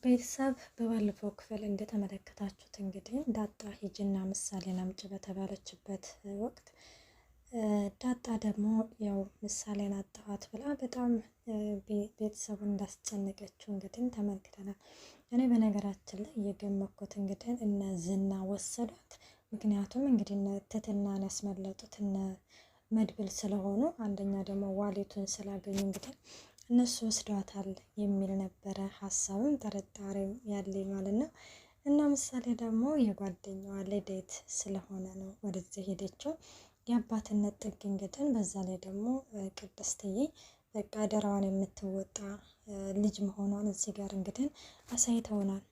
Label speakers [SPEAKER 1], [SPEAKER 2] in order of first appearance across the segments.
[SPEAKER 1] ቤተሰብ በባለፈው ክፍል እንደተመለከታችሁት እንግዲህ ዳጣ ሂጂና ምሳሌን አምጪ በተባለችበት ወቅት ዳጣ ደግሞ ያው ምሳሌን አጣኋት ብላ በጣም ቤተሰቡን እንዳስጨነቀችው እንግዲህ ተመልክተናል። እኔ በነገራችን ላይ እየገመኩት እንግዲህ እነ ዝና ወሰዷት። ምክንያቱም እንግዲህ እነ ትትናን ያስመለጡት እነ መድብል ስለሆኑ፣ አንደኛ ደግሞ ዋሌቱን ስላገኙ እንግዲህ እነሱ ወስዷታል የሚል ነበረ ሀሳብም ጥርጣሬም ያለኝ ማለት ነው። እና ምሳሌ ደግሞ የጓደኛዋ ልደት ስለሆነ ነው ወደዚህ ሄደችው የአባትነት ጥግ እንግዲህ። በዛ ላይ ደግሞ ቅድስትዬ በቃ አደራዋን የምትወጣ ልጅ መሆኗን እዚህ ጋር እንግዲህ አሳይተውናል።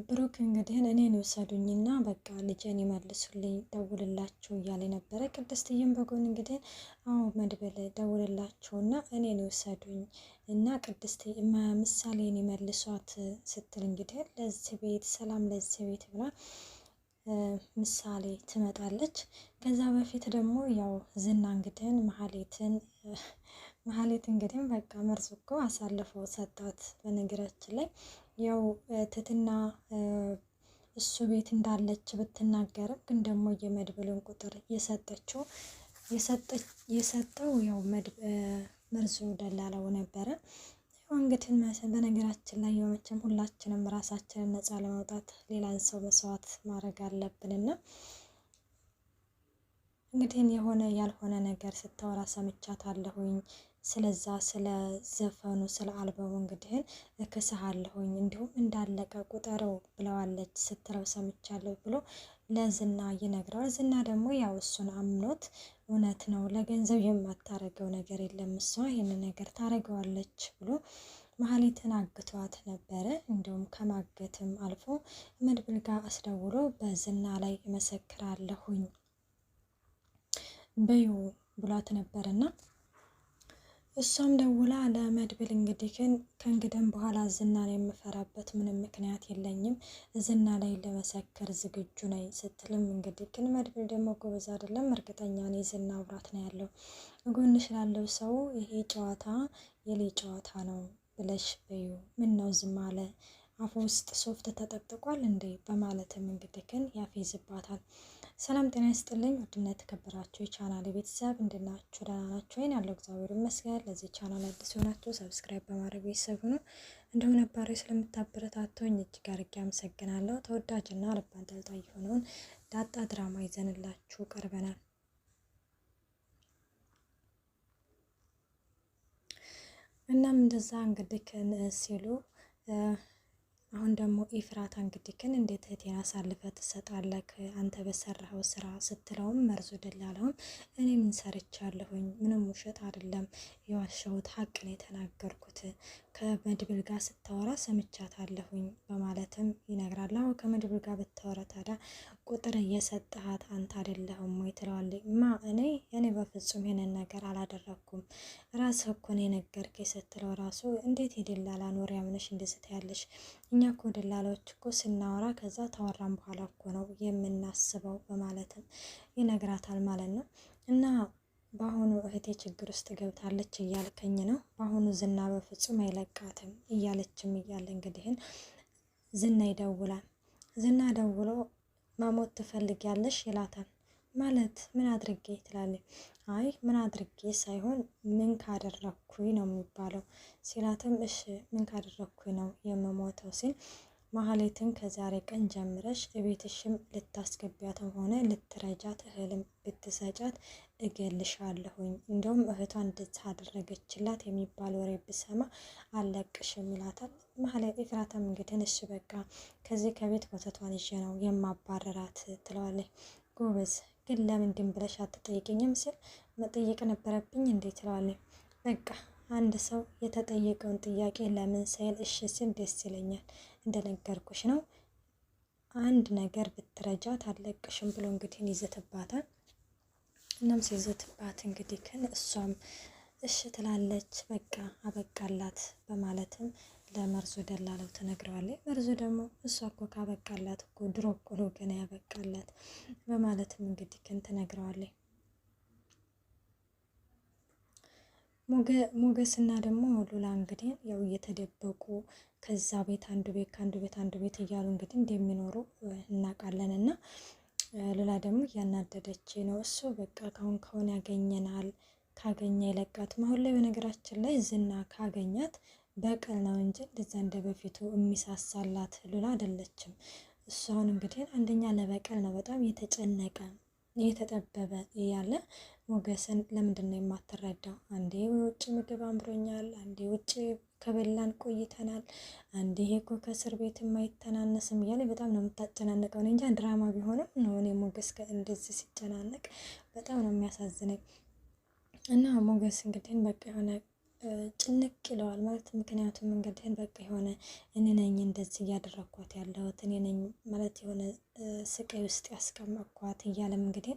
[SPEAKER 1] ብሩክ እንግዲህ እኔን ይውሰዱኝና በቃ ልጄን ይመልሱልኝ ደውልላችሁ እያለ ነበረ። ቅድስትዬም በጎን እንግዲህ አዎ መድብል ደውልላችሁና እኔን ይውሰዱኝ እና ቅድስት ምሳሌን ይመልሷት ስትል እንግዲህ ለዚህ ቤት ሰላም ለዚህ ቤት ብላ ምሳሌ ትመጣለች። ከዛ በፊት ደግሞ ያው ዝና እንግዲህ መሀሌት እንግዲህ በቃ መርዝ እኮ አሳልፈው ሰጣት። በነገራችን ላይ ያው ትትና እሱ ቤት እንዳለች ብትናገርም ግን ደግሞ የመድብልን ቁጥር የሰጠው ያው መርዙ ደላላው ነበረ። እንግዲህ በነገራችን ላይ የመቼም ሁላችንም ራሳችንን ነፃ ለማውጣት ሌላን ሰው መስዋዕት ማድረግ አለብንና እንግዲህ የሆነ ያልሆነ ነገር ስታወራ ሰምቻታለሁኝ። ስለዛ ስለ ዘፈኑ ስለ አልበሙ እንግዲህ እክስሃለሁኝ እንዲሁም እንዳለቀ ቁጠረው ብለዋለች ስትለው ሰምቻለሁ ብሎ ለዝና ይነግረዋል። ዝና ደግሞ ያው እሱን አምኖት እውነት ነው ለገንዘብ የማታረገው ነገር የለም እሷ ይህን ነገር ታረገዋለች ብሎ መሀሌትን አግቷት ነበረ። እንዲሁም ከማገትም አልፎ መድብል ጋር አስደውሎ በዝና ላይ እመሰክራለሁኝ በዩ ብሏት ነበርና እሷም ደውላ ለመድብል እንግዲህ ከእንግዲህ በኋላ ዝናን የምፈራበት ምንም ምክንያት የለኝም፣ ዝና ላይ ለመሰከር ዝግጁ ነኝ ስትልም እንግዲህ መድብል ደግሞ ጎበዝ አይደለም። እርግጠኛ ነኝ ዝና አብራት ነው ያለው። ጎንሽ ላለው ሰው ይሄ ጨዋታ የሌ ጨዋታ ነው ብለሽ በዩ ምን ነው ዝም አለ፣ አፉ ውስጥ ሶፍት ተጠቅጥቋል እንዴ በማለትም እንግዲህ ያፌዝባታል። ሰላም ጤና ይስጥልኝ ውድና የተከበራችሁ የቻናል ቤተሰብ እንደናችሁ ደህና ናችሁ? ወይን ያለው እግዚአብሔር ይመስገን። ለዚህ ቻናል አዲስ ሆናችሁ ሰብስክራይብ በማድረግ ቤተሰብ ሁኑ። እንዲሁም ነባሪ ስለምታበረታቱኝ እጅግ አድርጌ አመሰግናለሁ። ተወዳጅና ልብ አንጠልጣይ የሆነውን ዳጣ ድራማ ይዘንላችሁ ቀርበናል። እናም እንደዛ እንግዲህ ሲሉ አሁን ደግሞ ኤፍራታ እንግዲህ እንዴት እህቴን አሳልፈህ ትሰጣለህ አንተ በሰራኸው ስራ ስትለውም መርዙ ደላለውም እኔ ምን ሰርቻለሁኝ? ምንም ውሸት አይደለም የዋሸሁት ሀቅ ነው የተናገርኩት። ከመድብል ጋር ስታወራ ሰምቻታለሁኝ በማለትም ይነግራል። አዎ ከመድብል ጋር ብታወራ ታዲያ ቁጥር እየሰጠሃት አንተ አይደለህም ወይ ትለዋለች። እኔ በፍጹም ይሄንን ነገር አላደረኩም፣ ራስህ እኮ ነው የነገርከኝ ስትለው ራሱ እንዴት የደላላ ኖር ያምነሽ እንደዚህ ያለሽ? እኛ እኮ ደላላዎች እኮ ስናወራ ከዛ ታወራን በኋላ እኮ ነው የምናስበው በማለትም ይነግራታል ማለት ነው። እና በአሁኑ እህቴ ችግር ውስጥ ገብታለች እያልከኝ ነው? በአሁኑ ዝና በፍጹም አይለቃትም እያለችም እያለ እንግዲህ ዝና ይደውላል። ዝና ደውሎ መሞት ትፈልጊያለሽ ይላታል። ማለት ምን አድርጌ ትላለች። አይ ምን አድርጌ ሳይሆን ምን ካደረኩኝ ነው የሚባለው ሲላትም እሺ ምን ካደረኩኝ ነው የምሞተው ሲል መሀሌትን ከዛሬ ቀን ጀምረሽ እቤትሽም ልታስገቢያትም ሆነ ልትረጃት እህልም ብትሰጫት እገልሻለሁኝ፣ እንደውም እህቷን እንደዚህ አደረገችላት የሚባል ወሬ ብሰማ አለቅሽም ይላታል። መሀሌት ኤፍራታም እንግዲህ እሺ በቃ ከዚህ ከቤት ወተቷን ይዤ ነው የማባረራት ትለዋለች። ጎበዝ ግን ለምንድን ብለሽ አትጠይቅኝም ሲል መጠየቅ ነበረብኝ እንዴ ትለዋለች። በቃ አንድ ሰው የተጠየቀውን ጥያቄ ለምን ሳይል እሺ ሲል ደስ ይለኛል። እንደነገርኩሽ ነው አንድ ነገር ብትረጃት አለቅሽም ብሎ እንግዲህ ይዘትባታል። እናም ሲዘትባት እንግዲህ እሷም እሺ ትላለች። በቃ አበቃላት በማለትም ለመርዙ ደላለው ትነግረዋለች። መርዙ ደግሞ እሷ እኮ ካበቃላት እኮ ድሮ እኮ ነው ገና ያበቃላት በማለትም እንግዲህ ትነግረዋለች። ሞገስና ደግሞ ሉላ እንግዲህ ያው እየተደበቁ ከዛ ቤት አንዱ ቤት ከአንዱ ቤት አንዱ ቤት እያሉ እንግዲህ እንደሚኖሩ እናውቃለን። እና ሉላ ደግሞ እያናደደች ነው። እሱ በቃ ካሁን ያገኘናል፣ ካገኘ ይለቃትም። አሁን ላይ በነገራችን ላይ ዝና ካገኛት በቀል ነው እንጂ እንደዛ እንደ በፊቱ የሚሳሳላት ሉላ አይደለችም። እሱ አሁን እንግዲህ አንደኛ ለበቀል ነው በጣም የተጨነቀ እየተጠበበ እያለ ሞገስን ለምንድን ነው የማትረዳው? አንዴ ውጭ ምግብ አምሮኛል፣ አንዴ ውጭ ከበላን ቆይተናል፣ አንዴ ይሄ እኮ ከእስር ቤት የማይተናነስም እያለ በጣም ነው የምታጨናንቀው። እኔ እንጃ ድራማ ቢሆንም ነው እኔ ሞገስ እንደዚህ ሲጨናነቅ በጣም ነው የሚያሳዝነኝ። እና ሞገስ እንግዲህ በቃ የሆነ ጭንቅ ይለዋል ማለት ምክንያቱም እንግዲህ በቃ የሆነ እኔ ነኝ እንደዚህ እያደረግኳት ያለሁት እኔ ነኝ ማለት የሆነ ስቃይ ውስጥ ያስቀመጥኳት እያለም እንግዲህ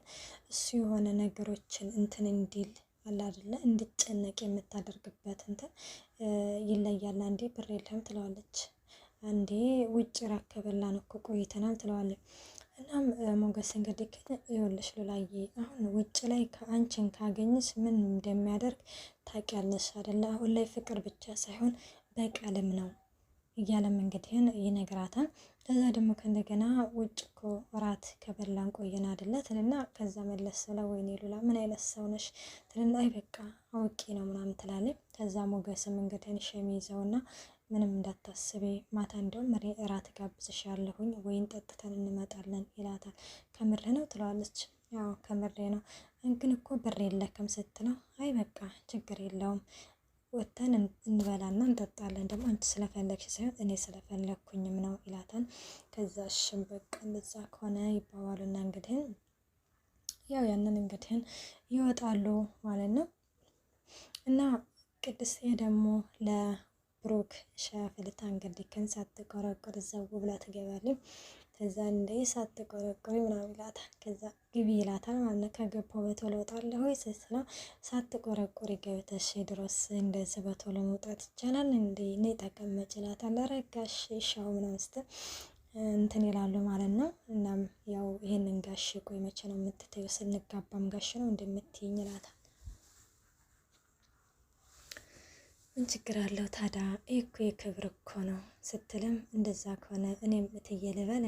[SPEAKER 1] እሱ የሆነ ነገሮችን እንትን እንዲል አለ አይደለ እንድጨነቅ የምታደርግበት እንትን ይለያል። አንዴ ብር የለም ትለዋለች፣ አንዴ ውጭ ራክ ከበላን እኮ ቆይተናል ትለዋለች። እናም ሞገስ እንግዲህ ይኸውልሽ ሉላዬ አሁን ውጭ ላይ ከአንቺን ካገኘሽ ምን እንደሚያደርግ ታውቂያለሽ አይደለ? አሁን ላይ ፍቅር ብቻ ሳይሆን በቀልም ነው እያለም እንግዲህ ይነግራታል። ከዛ ደግሞ ከእንደገና ውጭ እኮ እራት ከበላን ቆየን አይደለ ትልና ከዛ መለስ ብላ ወይኔ ሉላ ምን አይነት ሰው ነሽ ትልና አይ በቃ አውቄ ነው ምናምን ትላለች። ከዛ ሞገስም እንግዲህ ሸሚዘውና ምንም እንዳታስቢ ማታ እንደውም እራት ጋብዝሻለሁኝ ወይን ጠጥተን እንመጣለን ይላታል። ከምር ነው ትለዋለች። ያው ከምሬ ነው ግን እኮ ብር የለክም ስትለው አይ በቃ ችግር የለውም ወተን እንበላና እንጠጣለን ደግሞ አንቺ ስለፈለግሽ ሳይሆን እኔ ስለፈለግኩኝም ነው ይላታል። ከዛ እሺም በቃ እንደዛ ከሆነ ይባባሉና እንግዲህ ያው ያንን እንግዲህ ይወጣሉ ማለት ነው። እና ቅድስቴ ደግሞ ብሩክ ሻፍልታ እንግዲህ ሳትቆረቆር እዛው ብላ ትገባለች። ከዛ እንደ ሳትቆረቆሪ ምናምን ይላታል። ከዛ ግቢ ይላታል ማለት ነው። ከገባው በቶሎ እወጣለሁ ወይ ስትለው ሳትቆረቆሪ ገብተሽ ድሮስ እንደዚህ በቶሎ መውጣት ይቻላል እንዴ? እኔ ተቀመጭ ይላታል። ረጋሽ ሻው ምናምን ስትል እንትን ይላሉ ማለት ነው። እናም ያው ይሄንን ጋሽ ቆይ መቼ ነው የምትተይው? ስንጋባም ጋሽ ነው እንደምትይኝ ይላታል። ምን ችግር አለው ታዲያ እኮ የክብር እኮ ነው ስትልም እንደዛ ከሆነ እኔም እትዬ ልበል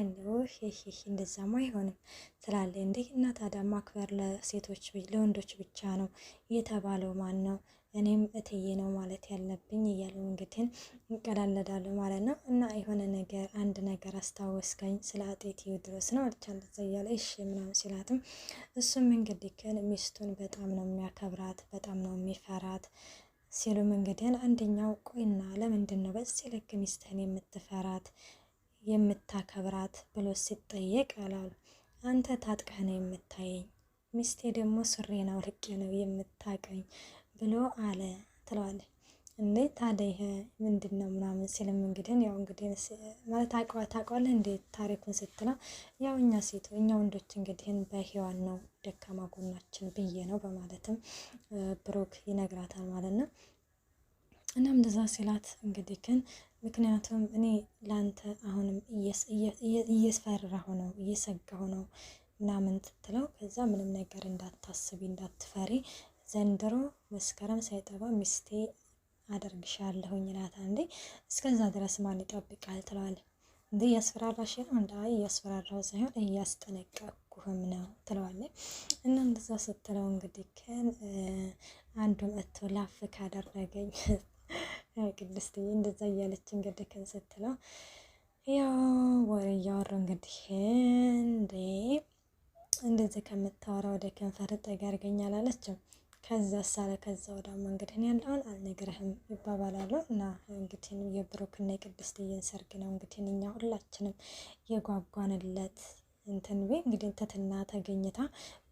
[SPEAKER 1] ይህ እንደዛማ አይሆንም ትላለች። እንዴ እና ታዲያ ማክበር ለሴቶች ለወንዶች ብቻ ነው የተባለው ማን ነው? እኔም እትዬ ነው ማለት ያለብኝ እያሉ እንግዲህ እንቀላለዳሉ ማለት ነው። እና የሆነ ነገር አንድ ነገር አስታወስከኝ ስለ አጤ ቴዎድሮስ ነው አልቻ እንደዛ እያለ እሺ ምናምን ሲላትም እሱም እንግዲህ ሚስቱን በጣም ነው የሚያከብራት፣ በጣም ነው የሚፈራት ሲሉም እንግዲህ አንደኛው ቆይና ለምንድን ነው በዚህ ልክ ሚስትህን የምትፈራት የምታከብራት ብሎ ሲጠየቅ አላሉ አንተ ታጥቀህ ነው የምታየኝ፣ ሚስቴ ደግሞ ሱሬን አውልቄ ነው የምታቀኝ ብሎ አለ ትለዋለች። እንዴ ታዲያ ይሄ ምንድን ነው ምናምን ሲልም እንግዲህ ያው እንግዲህ ማለት ታውቀዋለህ እንዴ ታሪኩን ስትለው ያው እኛ ወንዶች እንግዲህ በሔዋን ነው ደካማ ጎናችን ብዬ ነው በማለትም ብሩክ ይነግራታል ማለት ነው። እናም እንደዛ ሲላት እንግዲህ ግን ምክንያቱም እኔ ላንተ አሁንም እየፈራሁ ነው እየሰጋሁ ነው ምናምን ትለው። ከዛ ምንም ነገር እንዳታስቢ እንዳትፈሪ ዘንድሮ መስከረም ሳይጠባ ሚስቴ አደርግሻለሁኝ ይላታል። እንዴ እስከዛ ድረስ ማን ይጠብቃል ትለዋለች። እንዴ እያስፈራራሽ ነው? እንደ አይ እያስፈራራው ሳይሆን እያስጠነቀቅኩህም ነው ትለዋለች። እና እንደዛ ስትለው እንግዲህ ግን አንዱ መጥቶ ላፍ ካደረገኝ ቅድስትዬ እንደዛ እያለች እንግዲህ ግን ስትለው ያው ወሬ እያወሩ እንግዲህ እንዴ እንደዚህ ከምታወራ ወደ ከንፈር ጠጋ አድርገኛል አለችው። ከዛ ሳለ ከዛ ወደ እንግዲህ ያለውን አልነግርህም ይባባላሉ። እና እንግዲህ የብሩክና የቅድስትዬን ሰርግ ነው እንግዲህ እኛ ሁላችንም የጓጓንለት እንትን ቤ እንግዲህ ትትና ተገኝታ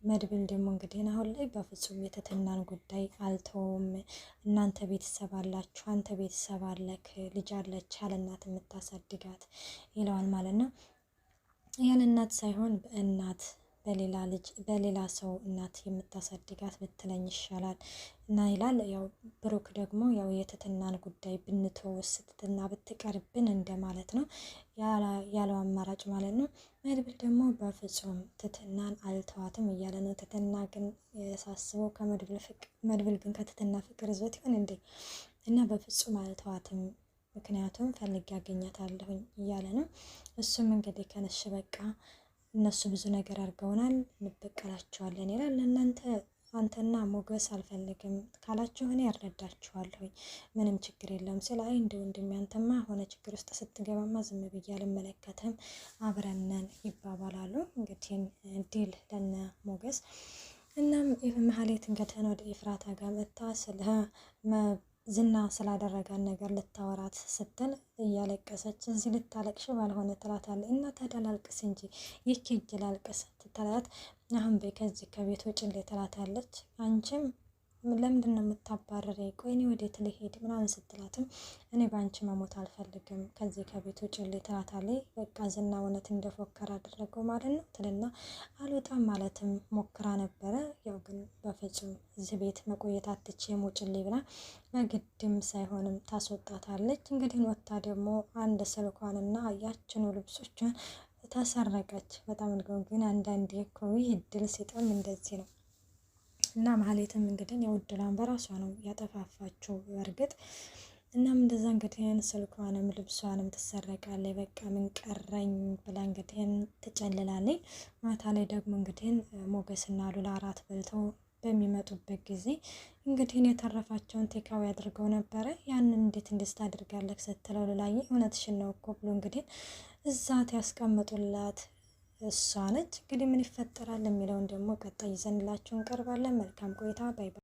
[SPEAKER 1] መድብል ደግሞ እንግዲህ አሁን ላይ በፍጹም የትትናን ጉዳይ አልተውም። እናንተ ቤተሰብ አላችሁ፣ አንተ ቤተሰብ አለክ፣ ልጅ አለች ያለ እናት የምታሳድጋት ይለዋል ማለት ነው። ያለ እናት ሳይሆን በእናት በሌላ ሰው እናት የምታሳድጋት ብትለኝ ይሻላል እና ይላል። ያው ብሩክ ደግሞ ያው የትትናን ጉዳይ ብንተወስ ትትና ብትቀርብን እንደማለት ነው ያለው አማራጭ ማለት ነው። መድብል ደግሞ በፍጹም ትትናን አልተዋትም እያለ ነው። ትትና ግን ሳስበው መድብል ግን ከትትና ፍቅር ይዞት ይሆን እንዴ? እና በፍጹም አልተዋትም ምክንያቱም ፈልጌ ያገኛታለሁኝ እያለ ነው። እሱም እንግዲህ ከነሽ በቃ እነሱ ብዙ ነገር አድርገውናል እንበቀላቸዋለን ይላል። አንተና ሞገስ አልፈልግም ካላችሁ እኔ ያረዳችኋለሁኝ ምንም ችግር የለም ሲል፣ አይ እንደ ወንድሜ አንተማ ሆነ ችግር ውስጥ ስትገባማ ዝም ብዬ አልመለከትም አብረነን ይባባላሉ። እንግዲህ ዲል ለነ ሞገስ። እናም መሀሌት እንግዲህ ወደ ኤፍራታ ጋር መታ ስለ ዝና ስላደረጋን ነገር ልታወራት ስትል እያለቀሰች እዚህ ልታለቅሽ ባልሆነ ትላታለች። እና ታዲያ ላልቅስ እንጂ ይቺ እጅ ላልቅስ ትላት። አሁን በይ ከዚህ ከቤት ውጭልኝ ትላታለች። አንቺም ለምንድን ነው የምታባረረኝ? ቆይ እኔ ወዴት ልሄድ ምናምን ስትላትም እኔ በአንቺ መሞት አልፈልግም ከዚህ ከቤት ውጭልኝ ትላታለች። በቃ ዝና እውነት እንደፎከረ አደረገው ማለት ነው ትልና አልወጣም ማለትም ሞክራ ነበረ። ያው ግን በፍጹም እዚህ ቤት መቆየት አትችይም ውጭልኝ ብላ በግድም ሳይሆንም ታስወጣታለች። እንግዲህ ወጣ ደግሞ አንድ ስልኳንና ያችኑ ልብሶቿን ተሰረቀች። በጣም ግን አንዳንዴ እኮ ይህ እድል ሲጥም እንደዚህ ነው። እና መሀሌትም እንግዲህ ያው እድሏን በራሷ ነው ያጠፋፋችው በእርግጥ። እናም እንደዛ እንግዲህ ስልኳንም ልብሷንም ትሰረቃለች። በቃ ምን ቀረኝ ብላ እንግዲህ ትጨልላለች። ማታ ላይ ደግሞ እንግዲህ ሞገስና ሉላ እራት በልተው በሚመጡበት ጊዜ እንግዲህ የተረፋቸውን ቴካዊ አድርገው ነበረ። ያንን እንዴት ታደርጋለህ ስትለው ሉላዬ እውነትሽን ነው እኮ ብሎ እንግዲህ እዛት ያስቀምጡላት እሷ ነች። እንግዲህ ምን ይፈጠራል የሚለውን ደግሞ ቀጣይ ይዘንላችሁ እንቀርባለን። መልካም ቆይታ። ባይ ባይ።